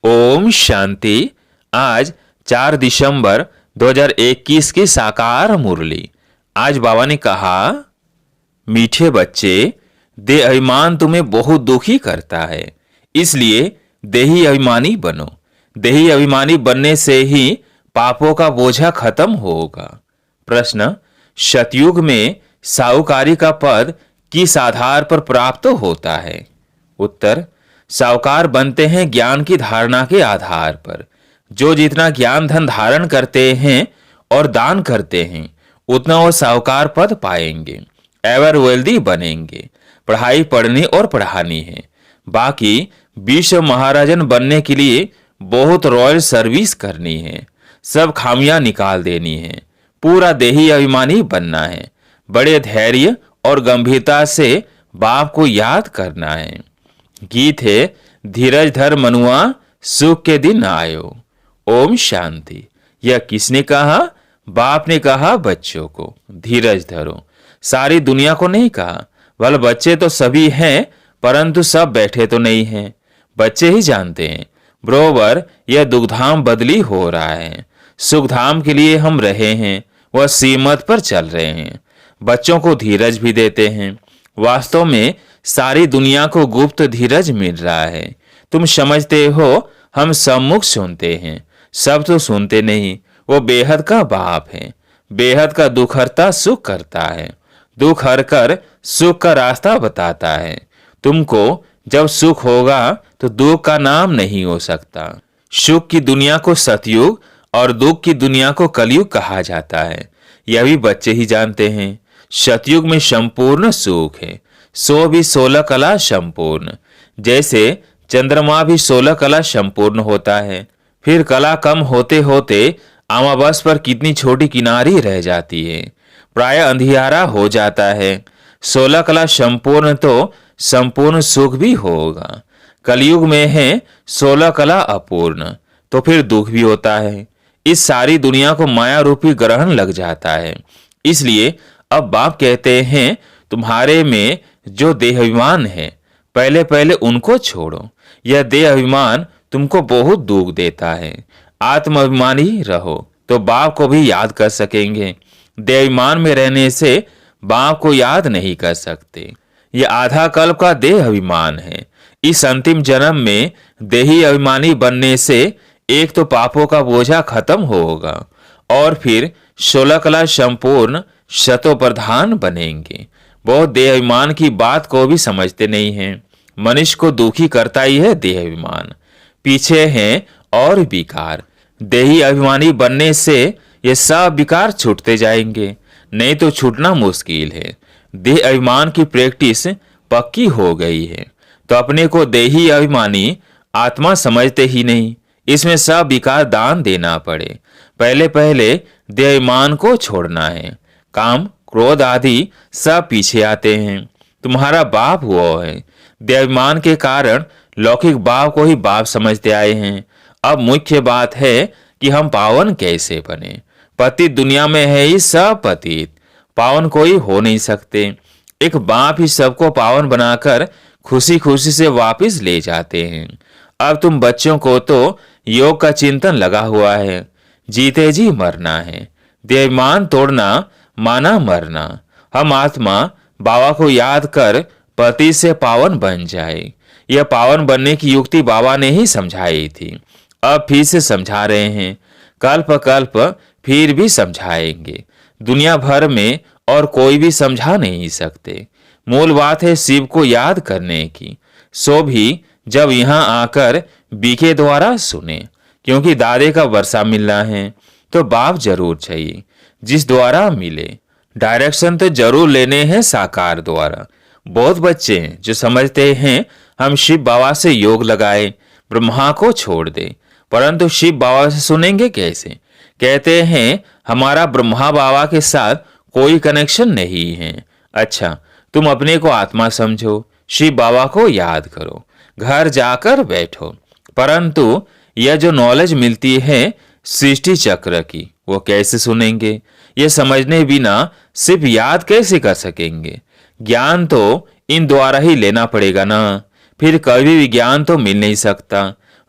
ओम शांति। आज 4 दिसंबर 2021 की साकार मुरली। आज बाबा ने कहा, मीठे बच्चे, देह अभिमान तुम्हें बहुत दुखी करता है, इसलिए देही अभिमानी बनो। देही अभिमानी बनने से ही पापों का बोझा खत्म होगा। प्रश्न, सतयुग में साहूकारी का पद किस आधार पर प्राप्त होता है? उत्तर, साहूकार बनते हैं ज्ञान की धारणा के आधार पर। जो जितना ज्ञान धन धारण करते हैं और दान करते हैं, उतना वो साहूकार पद पाएंगे, एवर वेल्दी बनेंगे। पढ़ाई पढ़नी और पढ़ानी है। बाकी विश्व महाराजन बनने के लिए बहुत रॉयल सर्विस करनी है, सब खामियां निकाल देनी है, पूरा देही अभिमानी बनना है, बड़े धैर्य और गंभीरता से बाप को याद करना है। गीत है, धीरज धर मनुआ सुख के दिन आयो। ओम शांति। यह किसने कहा? बाप ने कहा बच्चों को, धीरज धरो। सारी दुनिया को नहीं कहा। भले बच्चे तो सभी हैं, परंतु सब बैठे तो नहीं हैं। बच्चे ही जानते हैं। बरोबर यह दुखधाम बदली हो रहा है। सुखधाम के लिए हम रहे हैं, वह सीमत पर चल रहे हैं। बच्चों को धीरज भी देते हैं। वास्तव में सारी दुनिया को गुप्त धीरज मिल रहा है। तुम समझते हो हम सम्मुख सुनते हैं, सब तो सुनते नहीं। वो बेहद का बाप है, बेहद का दुख हरता सुख करता है, दुख हर कर सुख का रास्ता बताता है। तुमको जब सुख होगा तो दुख का नाम नहीं हो सकता। सुख की दुनिया को सतयुग और दुख की दुनिया को कलयुग कहा जाता है। यह भी बच्चे ही जानते हैं। सतयुग में संपूर्ण सुख है, सो भी 16 कला संपूर्ण। जैसे चंद्रमा भी 16 कला संपूर्ण होता है, फिर कला कम होते होते अमावस पर कितनी छोटी किनारी रह जाती है, प्राय अंधियारा हो जाता है। 16 कला संपूर्ण तो संपूर्ण सुख भी होगा। कलयुग में है 16 कला अपूर्ण, तो फिर दुख भी होता है। इस सारी दुनिया को माया रूपी ग्रहण लग जाता है। इसलिए अब बाप कहते हैं, तुम्हारे में जो देह अभिमान है, पहले पहले उनको छोड़ो। यह देह अभिमान तुमको बहुत दुख देता है। आत्माभिमानी रहो तो बाप को भी याद कर सकेंगे। देह अभिमान में रहने से बाप को याद नहीं कर सकते। यह आधा कल्प का देह अभिमान है। इस अंतिम जन्म में देही अभिमानी बनने से एक तो पापों का बोझा खत्म होगा और फिर 16 कला संपूर्ण शतो प्रधान बनेंगे। बहुत देह अभिमान की बात को भी समझते नहीं हैं। मनुष्य को दुखी करता ही है देह अभिमान। पीछे हैं और विकार। देही अभिमानी बनने से ये सब विकार छूटते जाएंगे, नहीं तो छूटना मुश्किल है। देह अभिमान की प्रैक्टिस पक्की हो गई है तो अपने को देही अभिमानी आत्मा समझते ही नहीं। इसमें सब विकार दान देना पड़े। पहले पहले देह अभिमान को छोड़ना है। काम क्रोध आदि सब पीछे आते हैं। तुम्हारा बाप वो है। देहाभिमान के कारण लौकिक बाप को ही बाप समझते आए हैं। अब मुख्य बात है कि हम पावन कैसे बने। पतित दुनिया में है ही सब पतित, पावन कोई हो नहीं सकते। एक बाप ही सबको पावन बनाकर खुशी खुशी से वापस ले जाते हैं। अब तुम बच्चों को तो योग का चिंतन लगा हुआ है। जीते जी मरना है। देहाभिमान तोड़ना माना मरना। हम आत्मा बाबा को याद कर पति से पावन बन जाए। यह पावन बनने की युक्ति बाबा ने ही समझाई थी। अब फिर से समझा रहे हैं। कल्प कल्प फिर भी समझाएंगे। दुनिया भर में और कोई भी समझा नहीं सकते। मूल बात है शिव को याद करने की। सो भी जब यहाँ आकर बीके द्वारा सुने, क्योंकि दादे का वर्षा मिलना है तो बाप जरूर चाहिए, जिस द्वारा मिले। डायरेक्शन तो जरूर लेने हैं साकार द्वारा। बहुत बच्चे हैं जो समझते हैं हम शिव बाबा से योग लगाए, ब्रह्मा को छोड़ दे, परंतु शिव बाबा से सुनेंगे कैसे? कहते हैं हमारा ब्रह्मा बाबा के साथ कोई कनेक्शन नहीं है। अच्छा, तुम अपने को आत्मा समझो, शिव बाबा को याद करो, घर जाकर बैठो। परंतु यह जो नॉलेज मिलती है सृष्टि चक्र की, वो कैसे सुनेंगे? ये समझने बिना सिर्फ याद कैसे कर सकेंगे? ज्ञान तो इन द्वारा ही लेना पड़ेगा ना। फिर कभी भी ज्ञान तो मिल नहीं सकता।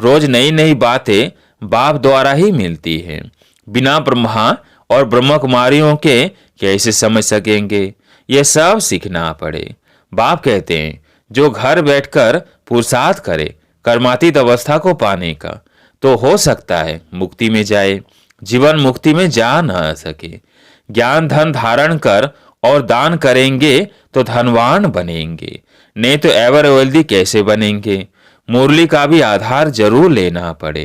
रोज नई नई बातें बाप द्वारा ही मिलती हैं। बिना ब्रह्मा और ब्रह्म कुमारियों के कैसे समझ सकेंगे? यह सब सीखना पड़े। बाप कहते हैं जो घर बैठकर पुरुषार्थ करे कर्मातीत अवस्था को पाने का, तो हो सकता है मुक्ति में जाए, जीवन मुक्ति में जा न सके। ज्ञान धन धारण कर और दान करेंगे तो धनवान बनेंगे, नहीं तो एवर वेल्दी कैसे बनेंगे? मुरली का भी आधार जरूर लेना पड़े।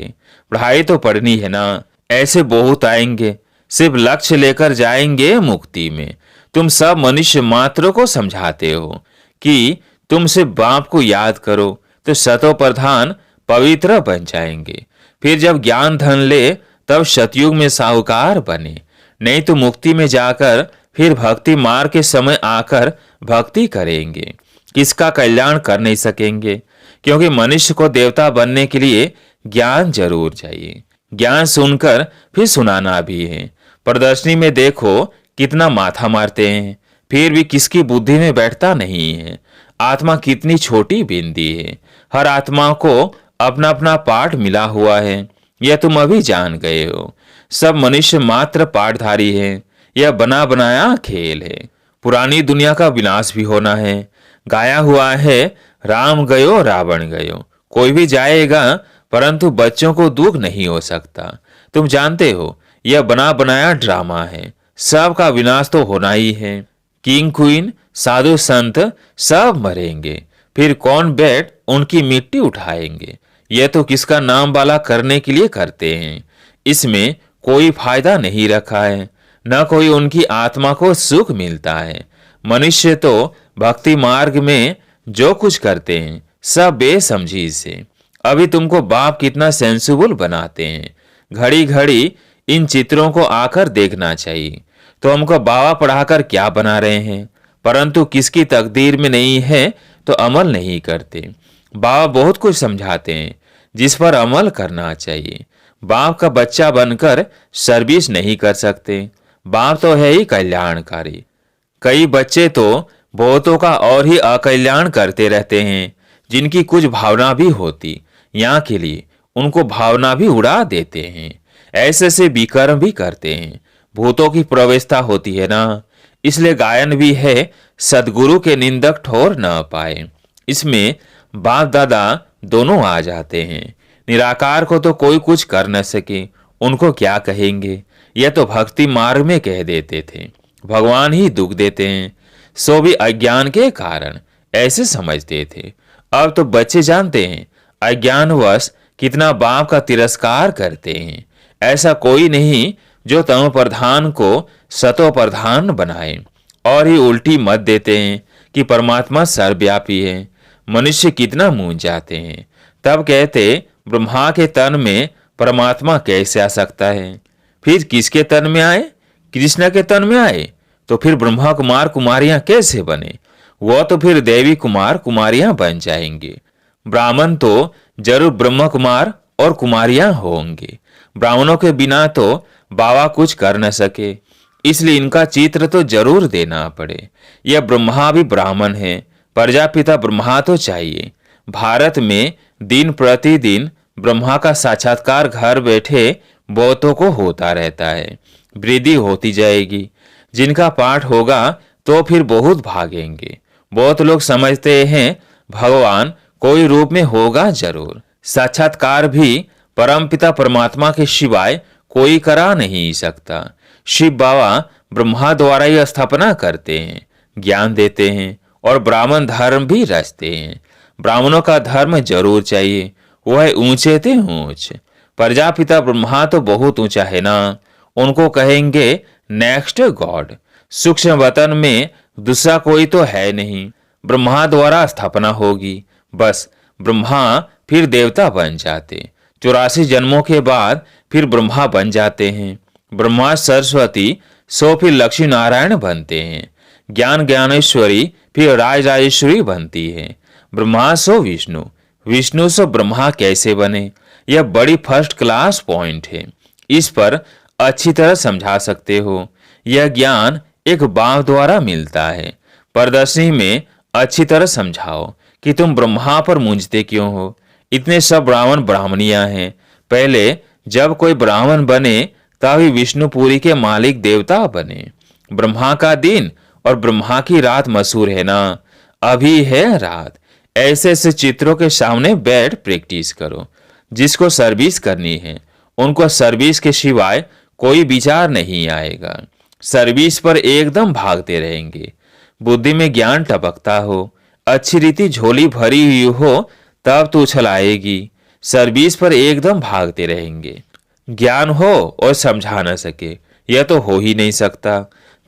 पढ़ाई तो पढ़नी है ना, ऐसे बहुत आएंगे, सिर्फ लक्ष्य लेकर जाएंगे मुक्ति में। तुम सब मनुष्य मात्र को समझाते हो कि तुम सिर्फ बाप को याद करो तो सतो प्रधान पवित्र बन जाएंगे। फिर जब ज्ञान धन ले तब सतयुग में साहूकार बने, नहीं तो मुक्ति में जाकर फिर भक्ति मार्ग के समय आकर भक्ति करेंगे, किसका कल्याण कर नहीं सकेंगे। क्योंकि मनुष्य को देवता बनने के लिए ज्ञान जरूर चाहिए। ज्ञान सुनकर फिर सुनाना भी है। प्रदर्शनी में देखो कितना माथा मारते हैं, फिर भी किसकी बुद्धि में बैठता नहीं है। आत्मा कितनी छोटी बिंदी है, हर आत्मा को अपना अपना पाठ मिला हुआ है, यह तुम अभी जान गए हो। सब मनुष्य मात्र पाठधारी है, यह बना बनाया खेल है। पुरानी दुनिया का विनाश भी होना है। गाया हुआ है राम गयो रावण गयो, कोई भी जाएगा परंतु बच्चों को दुख नहीं हो सकता। तुम जानते हो यह बना बनाया ड्रामा है, सबका विनाश तो होना ही है। किंग क्वीन साधु संत सब मरेंगे, फिर कौन बैठ उनकी मिट्टी उठाएंगे? यह तो किसका नाम वाला करने के लिए करते हैं, इसमें कोई फायदा नहीं रखा है, न कोई उनकी आत्मा को सुख मिलता है। मनुष्य तो भक्ति मार्ग में जो कुछ करते हैं सब बेसमझी से। अभी तुमको बाप कितना सेंसिबल बनाते हैं, घड़ी घड़ी इन चित्रों को आकर देखना चाहिए। तो हमको बाबा पढ़ाकर क्या बना रहे हैं, परंतु किसकी तकदीर में नहीं है तो अमल नहीं करते। बाबा बहुत कुछ समझाते हैं जिस पर अमल करना चाहिए। बाप का बच्चा बनकर सर्विस नहीं कर सकते, बाप तो है ही कल्याणकारी। कई बच्चे तो बहुतों का और ही अकल्याण करते रहते हैं, जिनकी कुछ भावना भी होती यहाँ के लिए उनको भावना भी उड़ा देते हैं। ऐसे से विकर्म भी करते हैं। भूतों की प्रवेशता होती है ना, इसलिए गायन भी है सदगुरु के निंदक ठोर न पाए। इसमें बाप दादा दोनों आ जाते हैं। निराकार को तो कोई कुछ कर न सके, उनको क्या कहेंगे? यह तो भक्ति मार्ग में कह देते थे, भगवान ही दुख देते हैं, सो भी अज्ञान के कारण ऐसे समझते थे। अब तो बच्चे जानते हैं अज्ञानवश कितना बाप का तिरस्कार करते हैं। ऐसा कोई नहीं जो तमो प्रधान को सतो प्रधान बनाए, और ही उल्टी मत देते हैं कि परमात्मा सर्वव्यापी है। मनुष्य कितना मूंझ जाते हैं, तब कहते ब्रह्मा के तन में परमात्मा कैसे आ सकता है? फिर किसके तन में आए? कृष्ण के तन में आए तो फिर ब्रह्मा कुमार कुमारियां कैसे बने? वो तो फिर देवी कुमार कुमारियां बन जाएंगे। ब्राह्मण तो जरूर ब्रह्म कुमार और कुमारियां होंगे। ब्राह्मणों के बिना तो बाबा कुछ कर न सके, इसलिए इनका चित्र तो जरूर देना पड़े। यह ब्रह्मा भी ब्राह्मण है, प्रजापिता ब्रह्मा तो चाहिए। भारत में दिन प्रतिदिन ब्रह्मा का साक्षात्कार घर बैठे बहुतों को होता रहता है, वृद्धि होती जाएगी। जिनका पाठ होगा तो फिर बहुत भागेंगे। बहुत लोग समझते हैं भगवान कोई रूप में होगा जरूर। साक्षात्कार भी परमपिता परमात्मा के सिवाय कोई करा नहीं सकता। शिव बाबा ब्रह्मा द्वारा ही स्थापना करते हैं, ज्ञान देते हैं और ब्राह्मण धर्म भी रचते हैं। ब्राह्मणों का धर्म जरूर चाहिए, वह ऊंचे थे ऊंच। प्रजापिता ब्रह्मा तो बहुत ऊंचा है ना, उनको कहेंगे नेक्स्ट गॉड। सूक्ष्म वतन में दूसरा कोई तो है नहीं, ब्रह्मा द्वारा स्थापना होगी, बस ब्रह्मा फिर देवता बन जाते। 84 जन्मों के बाद फिर ब्रह्मा बन जाते हैं। ब्रह्मा सरस्वती सो फिर लक्ष्मी नारायण बनते हैं। ज्ञान ज्ञानेश्वरी फिर राज राजेश्वरी बनती है। ब्रह्मा सो विष्णु, विष्णु सो ब्रह्मा कैसे बने? यह बड़ी फर्स्ट क्लास पॉइंट है, इस पर अच्छी तरह समझा सकते हो। यह ज्ञान एक बाप द्वारा मिलता है। प्रदर्शनी में अच्छी तरह समझाओ कि तुम ब्रह्मा पर मूंझते क्यों हो। इतने सब ब्राह्मण ब्राह्मणियां हैं। पहले जब कोई ब्राह्मण बने तभी विष्णुपुरी के मालिक देवता बने। ब्रह्मा का दिन और ब्रह्मा की रात मशहूर है ना, अभी है रात। ऐसे ऐसे चित्रों के सामने बैठ प्रैक्टिस करो। जिसको सर्विस करनी है उनको सर्विस के सिवाय कोई विचार नहीं आएगा। सर्विस पर एकदम भागते रहेंगे। बुद्धि में ज्ञान टपकता हो, अच्छी रीति झोली भरी हुई हो तब तो उछल आएगी। सर्विस पर एकदम भागते रहेंगे। ज्ञान हो और समझा न सके, यह तो हो ही नहीं सकता।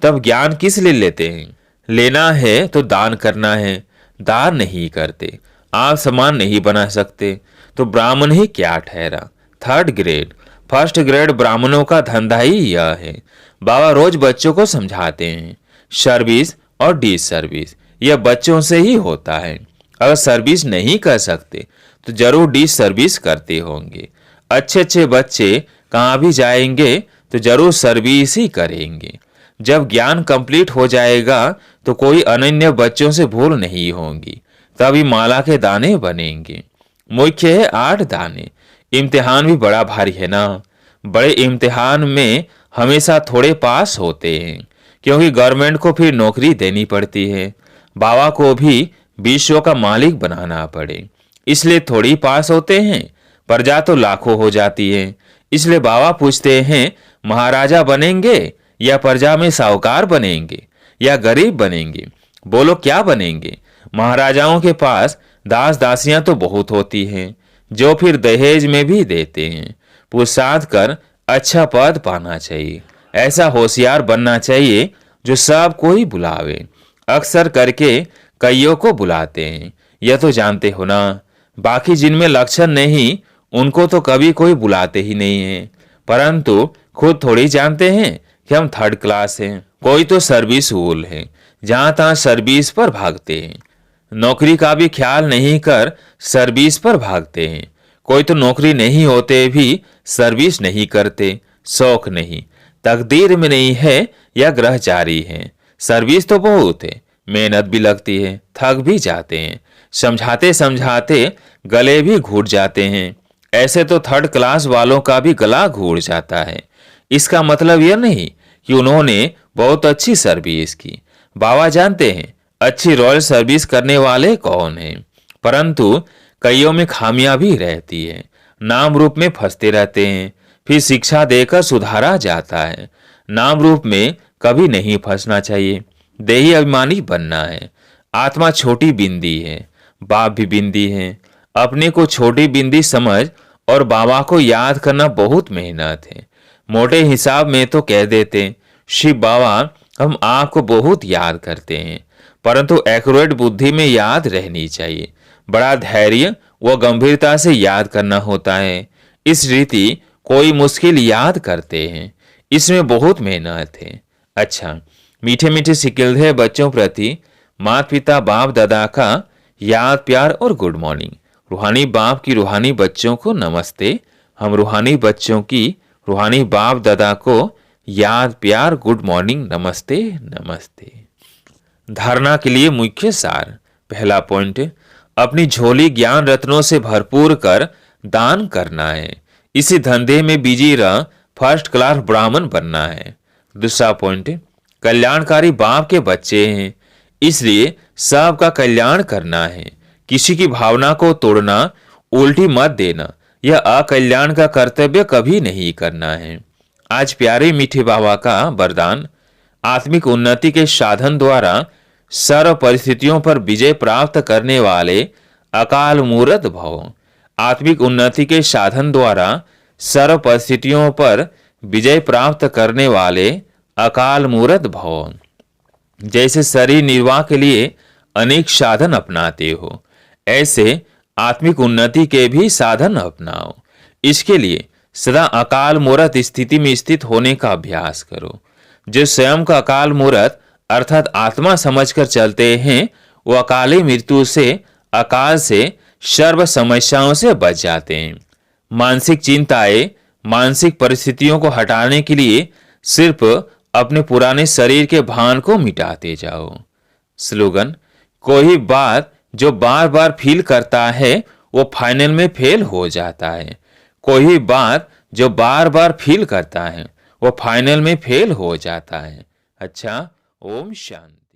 तब ज्ञान किस लिए लेते हैं? लेना है तो दान करना है, दान नहीं करते आप समान नहीं बना सकते तो ब्राह्मण ही क्या ठहरा। थर्ड ग्रेड, फर्स्ट ग्रेड ब्राह्मणों का धंधा ही यह है। बाबा रोज बच्चों को समझाते हैं सर्विस और डिस सर्विस यह बच्चों से ही होता है। अगर सर्विस नहीं कर सकते तो जरूर डिस सर्विस करते होंगे। अच्छे अच्छे बच्चे कहाँ भी जाएंगे तो जरूर सर्विस ही करेंगे। जब ज्ञान कंप्लीट हो जाएगा तो कोई अनन्य बच्चों से भूल नहीं होंगी, तभी माला के दाने बनेंगे। मुख्य है 8 दाने। इम्तिहान भी बड़ा भारी है ना। बड़े इम्तिहान में हमेशा थोड़े पास होते हैं क्योंकि गवर्नमेंट को फिर नौकरी देनी पड़ती है। बाबा को भी विश्व का मालिक बनाना पड़े, इसलिए थोड़ी पास होते हैं। प्रजा तो लाखों हो जाती है। इसलिए बाबा पूछते हैं महाराजा बनेंगे या प्रजा में साहूकार बनेंगे या गरीब बनेंगे? बोलो क्या बनेंगे? महाराजाओं के पास दास दासियां तो बहुत होती हैं जो फिर दहेज में भी देते हैं। पुरुषार्थ कर अच्छा पद पाना चाहिए। ऐसा होशियार बनना चाहिए जो सब कोई बुलावे। अक्सर करके कईयों को बुलाते हैं, यह तो जानते हो ना। बाकी जिनमें लक्षण नहीं उनको तो कभी कोई बुलाते ही नहीं है, परंतु खुद थोड़ी जानते हैं कि हम थर्ड क्लास हैं। कोई तो सर्विस वूल है, जहां तहां सर्विस पर भागते हैं। नौकरी का भी ख्याल नहीं कर सर्विस पर भागते हैं। कोई तो नौकरी नहीं होते भी सर्विस नहीं करते। शौक नहीं, तकदीर में नहीं है या ग्रह जारी है। सर्विस तो बहुत है, मेहनत भी लगती है, थक भी जाते हैं, समझाते समझाते गले भी घुट जाते हैं। ऐसे तो थर्ड क्लास वालों का भी गला घुट जाता है। इसका मतलब यह नहीं कि उन्होंने बहुत अच्छी सर्विस की। बाबा जानते हैं अच्छी रॉयल सर्विस करने वाले कौन हैं, परंतु कईयों में खामियां भी रहती है। नाम रूप में फंसते रहते हैं, फिर शिक्षा देकर सुधारा जाता है। नाम रूप में कभी नहीं फंसना चाहिए। देही अभिमानी बनना है। आत्मा छोटी बिंदी है, बाप भी बिंदी है। अपने को छोटी बिंदी समझ और बाबा को याद करना बहुत मेहनत है। मोटे हिसाब में तो कह देते शिव बाबा हम आपको बहुत याद करते हैं, परंतु एक्यूरेट बुद्धि में याद रहनी चाहिए। बड़ा धैर्य व गंभीरता से याद करना होता है। इस रीति कोई मुश्किल याद करते हैं, इसमें बहुत मेहनत है। अच्छा, मीठे मीठे सिकिल्दे बच्चों प्रति माता पिता बाप दादा का याद प्यार और गुड मॉर्निंग। रूहानी बाप की रूहानी बच्चों को नमस्ते। हम रूहानी बच्चों की रूहानी बाप दादा को याद प्यार गुड मॉर्निंग नमस्ते नमस्ते। धारणा के लिए मुख्य सार। पहला पॉइंट, अपनी झोली ज्ञान रत्नों से भरपूर कर दान करना है। इसी धंधे में बिजी रह फर्स्ट क्लास ब्राह्मण बनना है। दूसरा पॉइंट, कल्याणकारी बाप के बच्चे हैं, इसलिए सबका कल्याण करना है। किसी की भावना को तोड़ना, उल्टी मत देना, यह अकल्याण का कर्तव्य कभी नहीं करना है। आज प्यारे मीठे बाबा का वरदान, आत्मिक उन्नति के साधन द्वारा सर्व परिस्थितियों पर विजय प्राप्त करने वाले अकाल मूर्त भव। आत्मिक उन्नति के साधन द्वारा सर्व परिस्थितियों पर विजय प्राप्त करने वाले अकाल मूर्त भव। जैसे शरीर निर्वाह के लिए अनेक साधन अपनाते हो, ऐसे आत्मिक उन्नति के भी साधन अपनाओ। इसके लिए सदा अकाल मूर्त स्थिति में स्थित होने का अभ्यास करो। जो स्वयं का अकाल मूर्त अर्थात आत्मा समझकर चलते हैं, वो अकाली मृत्यु से, अकाल से, सर्व समस्याओं से बच जाते हैं। मानसिक चिंताएं, मानसिक परिस्थितियों को हटाने के लिए सिर्फ अपने पुराने शरीर के भान को मिटाते जाओ। स्लोगन, कोई बात जो बार बार फील करता है वो फाइनल में फेल हो जाता है। कोई बात जो बार बार फील करता है वो फाइनल में फेल हो जाता है। अच्छा, ओम शांति।